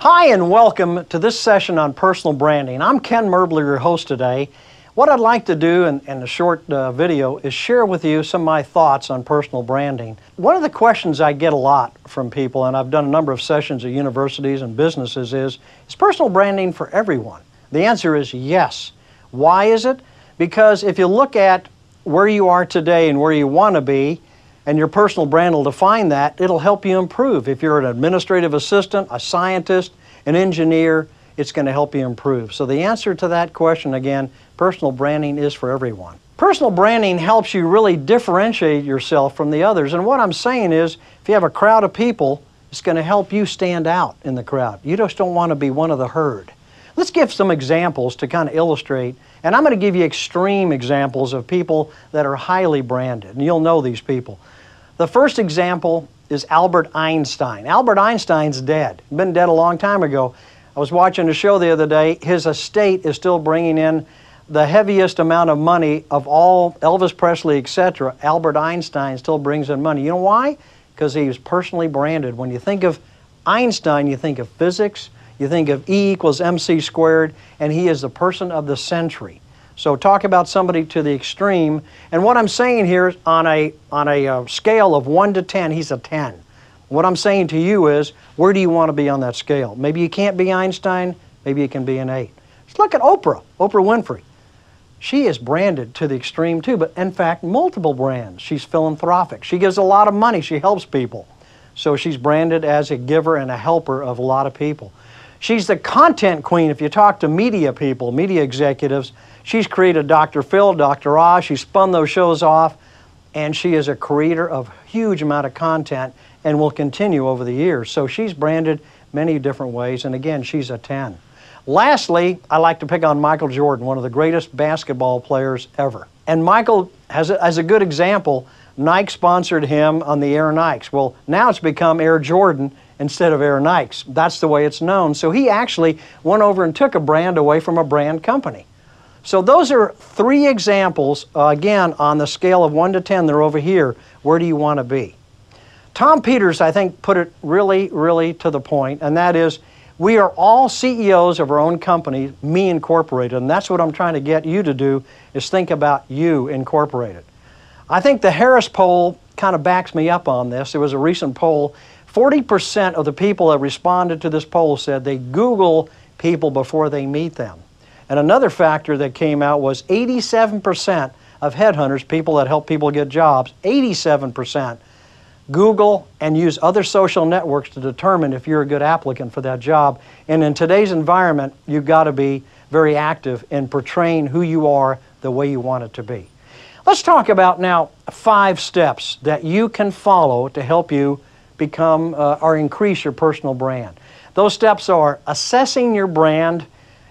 Hi and welcome to this session on personal branding. I'm Ken Merbler, your host today. What I'd like to do in the short video is share with you some of my thoughts on personal branding. One of the questions I get a lot from people, and I've done a number of sessions at universities and businesses, is personal branding for everyone? The answer is yes. Why is it? Because if you look at where you are today and where you want to be, and your personal brand will define that, it'll help you improve. If you're an administrative assistant, a scientist, an engineer, it's going to help you improve. So the answer to that question, again, personal branding is for everyone. Personal branding helps you really differentiate yourself from the others. And what I'm saying is, if you have a crowd of people, it's going to help you stand out in the crowd. You just don't want to be one of the herd. Let's give some examples to kind of illustrate, and I'm going to give you extreme examples of people that are highly branded, and you'll know these people. The first example is Albert Einstein. Albert Einstein's dead. He's been dead a long time ago. I was watching a show the other day. His estate is still bringing in the heaviest amount of money of all, Elvis Presley, etc. Albert Einstein still brings in money. You know why? Because he was personally branded. When you think of Einstein, you think of physics, you think of E equals MC squared, and he is the person of the century. So talk about somebody to the extreme. And what I'm saying here is on a scale of 1 to 10, he's a 10. What I'm saying to you is, where do you want to be on that scale? Maybe you can't be Einstein, maybe you can be an 8. Let's look at Oprah Winfrey. She is branded to the extreme too, but in fact, multiple brands. She's philanthropic. She gives a lot of money. She helps people. So she's branded as a giver and a helper of a lot of people. She's the content queen. If you talk to media people, media executives, she's created Dr. Phil, Dr. Oz. She spun those shows off, and she is a creator of a huge amount of content and will continue over the years. So she's branded many different ways, and again, she's a 10. Lastly, I like to pick on Michael Jordan, one of the greatest basketball players ever. And Michael, as a good example, Nike sponsored him on the Air Nikes. Well, now it's become Air Jordan instead of Air Nikes. That's the way it's known. So he actually went over and took a brand away from a brand company. So those are 3 examples, again, on the scale of 1 to 10, they're over here. Where do you want to be? Tom Peters, I think, put it really to the point, and that is, we are all CEOs of our own company, me incorporated, and that's what I'm trying to get you to do, is think about you incorporated. I think the Harris poll kind of backs me up on this. There was a recent poll. 40% of the people that responded to this poll said they Google people before they meet them. And another factor that came out was 87% of headhunters, people that help people get jobs, 87% Google and use other social networks to determine if you're a good applicant for that job. And in today's environment, you've got to be very active in portraying who you are the way you want it to be. Let's talk about now 5 steps that you can follow to help you become or increase your personal brand. Those steps are assessing your brand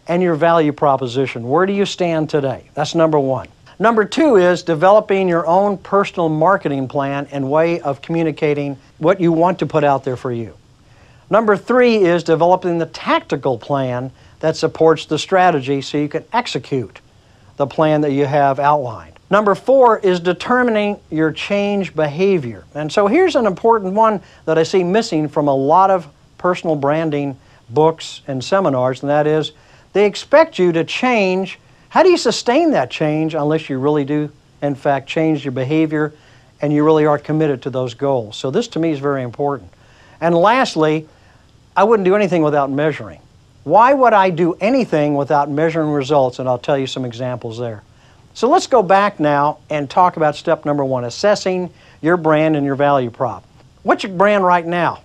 and your value proposition. Where do you stand today? That's number 1. Number 2 is developing your own personal marketing plan and way of communicating what you want to put out there for you. Number 3 is developing the tactical plan that supports the strategy so you can execute the plan that you have outlined. Number 4 is determining your change behavior. And so here's an important one that I see missing from a lot of personal branding books and seminars, and that is they expect you to change. How do you sustain that change unless you really do, in fact, change your behavior and you really are committed to those goals? So this to me is very important. And lastly, I wouldn't do anything without measuring. Why would I do anything without measuring results? And I'll tell you some examples there. So let's go back now and talk about step number 1, assessing your brand and your value prop. What's your brand right now?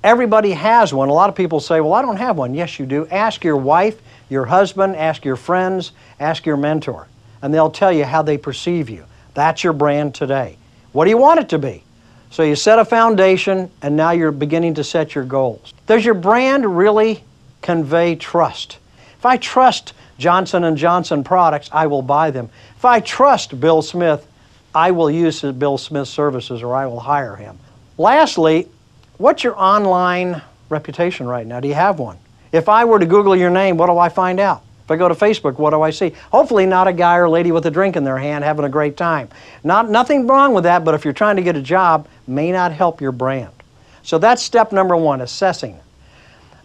Everybody has one. A lot of people say, well, I don't have one. Yes, you do. Ask your wife, your husband, ask your friends, ask your mentor, and they'll tell you how they perceive you. That's your brand today. What do you want it to be? So you set a foundation, and now you're beginning to set your goals. Does your brand really convey trust? If I trust Johnson & Johnson products, I will buy them. If I trust Bill Smith, I will use Bill Smith's services or I will hire him. Lastly, what's your online reputation right now? Do you have one? If I were to Google your name, what do I find out? If I go to Facebook, what do I see? Hopefully not a guy or lady with a drink in their hand having a great time. Nothing wrong with that, but if you're trying to get a job, may not help your brand. So that's step number 1, assessing.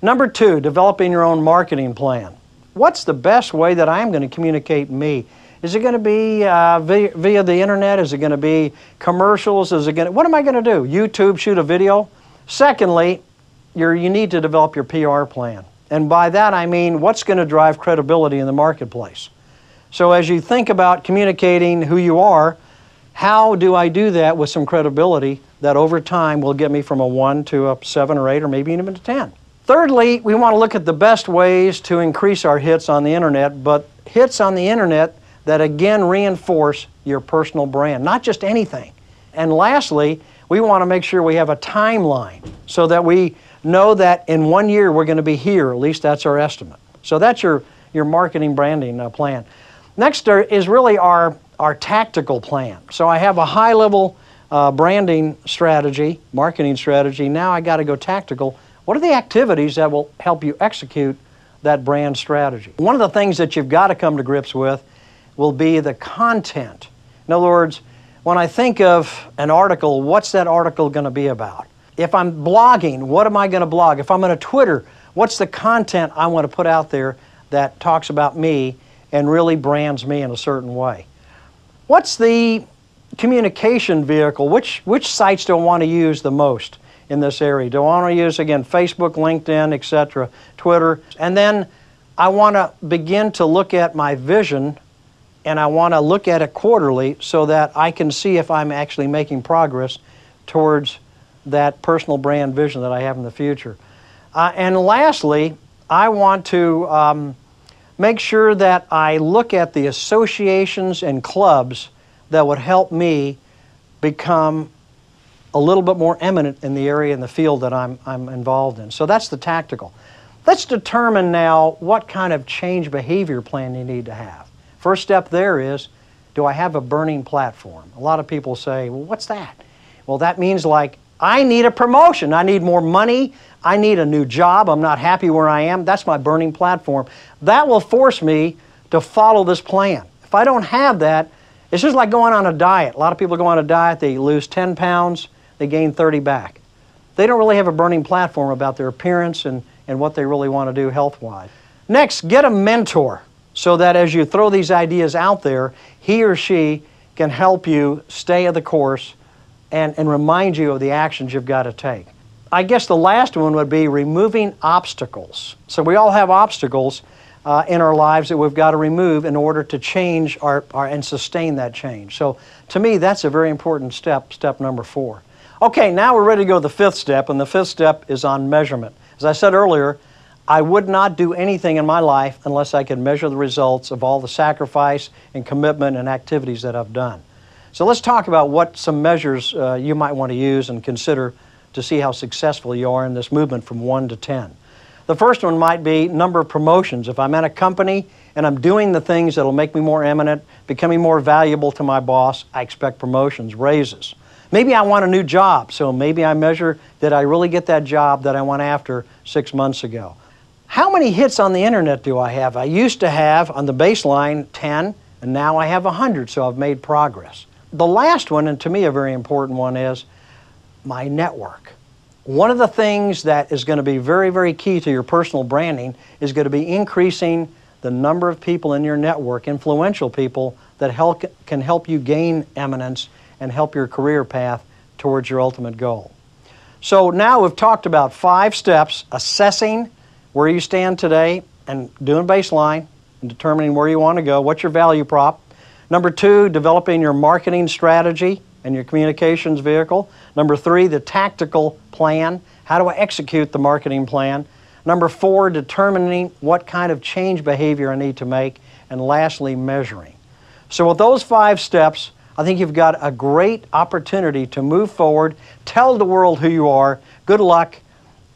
Number 2, developing your own marketing plan. What's the best way that I'm going to communicate me? Is it going to be via the internet? Is it going to be commercials? What am I going to do? YouTube, shoot a video? Secondly, you need to develop your PR plan. And by that I mean what's going to drive credibility in the marketplace. So as you think about communicating who you are, how do I do that with some credibility that over time will get me from a 1 to a 7 or 8 or maybe even a 10? Thirdly, we want to look at the best ways to increase our hits on the internet, but hits on the internet that again reinforce your personal brand, not just anything. And lastly, we want to make sure we have a timeline so that we know that in 1 year we're going to be here, at least that's our estimate. So that's your marketing branding plan. Next is really our tactical plan. So I have a high-level branding strategy, marketing strategy. Now I got to go tactical. What are the activities that will help you execute that brand strategy? One of the things that you've got to come to grips with will be the content. In other words, when I think of an article, what's that article going to be about? If I'm blogging, what am I going to blog? If I'm going to Twitter, what's the content I want to put out there that talks about me and really brands me in a certain way? What's the communication vehicle? Which sites do I want to use the most in this area? Do I want to use, again, Facebook, LinkedIn, etc., Twitter? And then I want to begin to look at my vision, and I want to look at it quarterly so that I can see if I'm actually making progress towards that personal brand vision that I have in the future. And lastly, I want to make sure that I look at the associations and clubs that would help me become a little bit more eminent in the area, in the field that I'm involved in. So that's the tactical. Let's determine now what kind of change behavior plan you need to have. First step there is, do I have a burning platform? A lot of people say, well, what's that? Well, that means like, I need a promotion. I need more money. I need a new job. I'm not happy where I am. That's my burning platform. That will force me to follow this plan. If I don't have that, it's just like going on a diet. A lot of people go on a diet, they lose 10 pounds, they gain 30 back. They don't really have a burning platform about their appearance and what they really want to do health-wise. Next, get a mentor so that as you throw these ideas out there, he or she can help you stay the course and remind you of the actions you've got to take. I guess the last one would be removing obstacles. So we all have obstacles in our lives that we've got to remove in order to change and sustain that change. So to me, that's a very important step number 4. Okay, now we're ready to go to the 5th step, and the 5th step is on measurement. As I said earlier, I would not do anything in my life unless I could measure the results of all the sacrifice and commitment and activities that I've done. So let's talk about what some measures you might want to use and consider to see how successful you are in this movement from 1 to 10. The first one might be number of promotions. If I'm at a company and I'm doing the things that will make me more eminent, becoming more valuable to my boss, I expect promotions, raises. Maybe I want a new job, so maybe I measure, did I really get that job that I went after 6 months ago? How many hits on the internet do I have? I used to have, on the baseline, 10, and now I have 100, so I've made progress. The last one, and to me a very important one, is my network. One of the things that is going to be very, very key to your personal branding is going to be increasing the number of people in your network, influential people, that can help you gain eminence and help your career path towards your ultimate goal. So now we've talked about 5 steps: assessing where you stand today and doing baseline and determining where you want to go, what's your value prop. Number 2, developing your marketing strategy and your communications vehicle. Number 3, the tactical plan. How do I execute the marketing plan? Number 4, determining what kind of change behavior I need to make. And lastly, measuring. So with those 5 steps, I think you've got a great opportunity to move forward, tell the world who you are. Good luck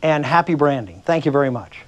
and happy branding. Thank you very much.